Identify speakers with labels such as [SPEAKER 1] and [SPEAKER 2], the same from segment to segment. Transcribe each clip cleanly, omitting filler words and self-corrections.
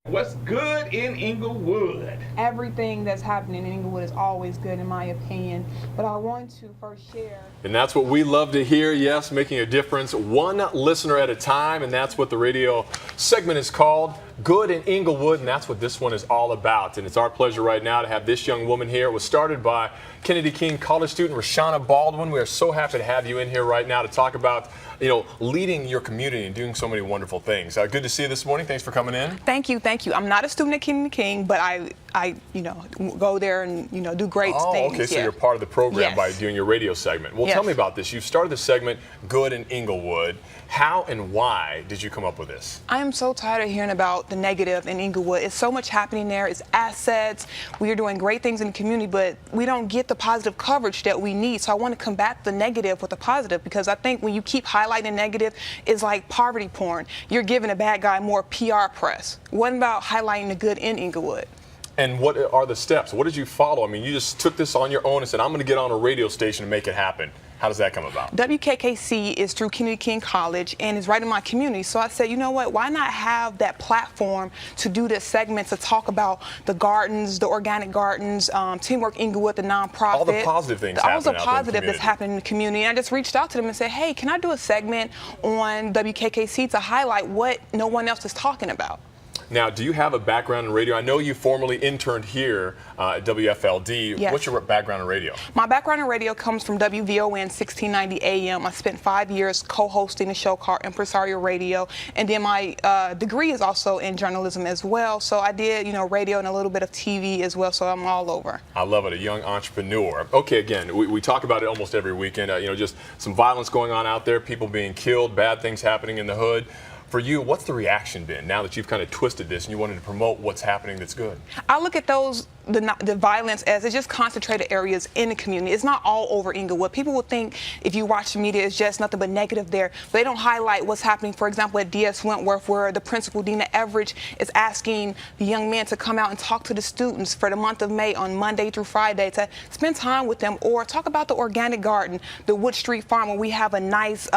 [SPEAKER 1] What's good in Englewood?
[SPEAKER 2] Everything that's happening in Englewood is always good in my opinion, but I want to first share.
[SPEAKER 3] And that's what we love to hear, yes, making a difference one listener at a time, and that's what the radio segment is called, Good in Englewood, and that's what this one is all about. And it's our pleasure right now to have this young woman here. It was started by Kennedy King college student Rashanah Baldwin. We are so happy to have you in here right now to talk about, leading your community and doing so many wonderful things. Good to see you this morning. Thanks for coming in.
[SPEAKER 2] Thank you. I'm not a student at Kennedy King, but I go there and, do great things.
[SPEAKER 3] Oh, okay, so you're part of the program by doing your radio segment. Well, tell me about this. You've started the segment Good in Englewood. How and why did you come up with this?
[SPEAKER 2] I am so tired of hearing about the negative in Englewood. It's so much happening there. It's assets. We are doing great things in the community, but we don't get the positive coverage that we need. So I want to combat the negative with the positive, because I think when you keep highlighting negative, it's like poverty porn. You're giving a bad guy more PR press. What about highlighting the good in Englewood?
[SPEAKER 3] And what are the steps? What did you follow? I mean, you just took this on your own and said, I'm going to get on a radio station and make it happen. How does that come about?
[SPEAKER 2] WKKC is through Kennedy King College and is right in my community. So I said, you know what, why not have that platform to do this segment to talk about the gardens, the organic gardens, Teamwork Englewood, the nonprofit.
[SPEAKER 3] All the positive things
[SPEAKER 2] All the positive that's happening in the community. And I just reached out to them and said, hey, can I do a segment on WKKC to highlight what no one else is talking about?
[SPEAKER 3] Now, do you have a background in radio? I know you formerly interned here at WFLD.
[SPEAKER 2] Yes.
[SPEAKER 3] What's your background in radio?
[SPEAKER 2] My background in radio comes from WVON 1690 AM. I spent 5 years co-hosting a show called Impresario Radio, and then my degree is also in journalism as well. So I did, radio and a little bit of TV as well. So I'm all over.
[SPEAKER 3] I love it. A young entrepreneur. Okay, again, we talk about it almost every weekend. Just some violence going on out there, people being killed, bad things happening in the hood. For you, what's the reaction been now that you've kind of twisted this and you wanted to promote what's happening that's good?
[SPEAKER 2] I look at the violence as it's just concentrated areas in the community. It's not all over Englewood. People will think if you watch the media, it's just nothing but negative there. But they don't highlight what's happening, for example, at DS Wentworth, where the principal, Dina Everidge, is asking the young men to come out and talk to the students for the month of May on Monday through Friday to spend time with them, or talk about the organic garden, the Wood Street Farm, where we have a nice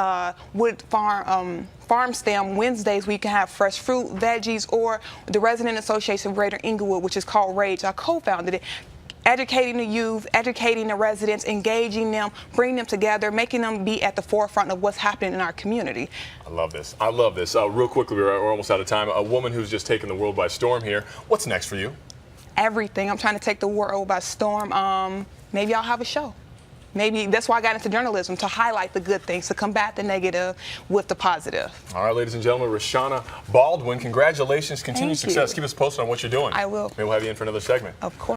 [SPEAKER 2] wood farm stand Wednesdays where you can have fresh fruit, veggies, or the Resident Association of Greater Englewood, which is called RAGE. I co-founded it. Educating the youth, educating the residents, engaging them, bringing them together, making them be at the forefront of what's happening in our community.
[SPEAKER 3] I love this. I love this. Real quickly, we're almost out of time. A woman who's just taken the world by storm here. What's next for you?
[SPEAKER 2] Everything. I'm trying to take the world by storm. Maybe I'll have a show. Maybe that's why I got into journalism, to highlight the good things, to combat the negative with the positive.
[SPEAKER 3] All right, ladies and gentlemen, Rashanah Baldwin, congratulations, continued success. Keep us posted on what you're doing.
[SPEAKER 2] I will.
[SPEAKER 3] Maybe we'll have you in for another segment.
[SPEAKER 2] Of course.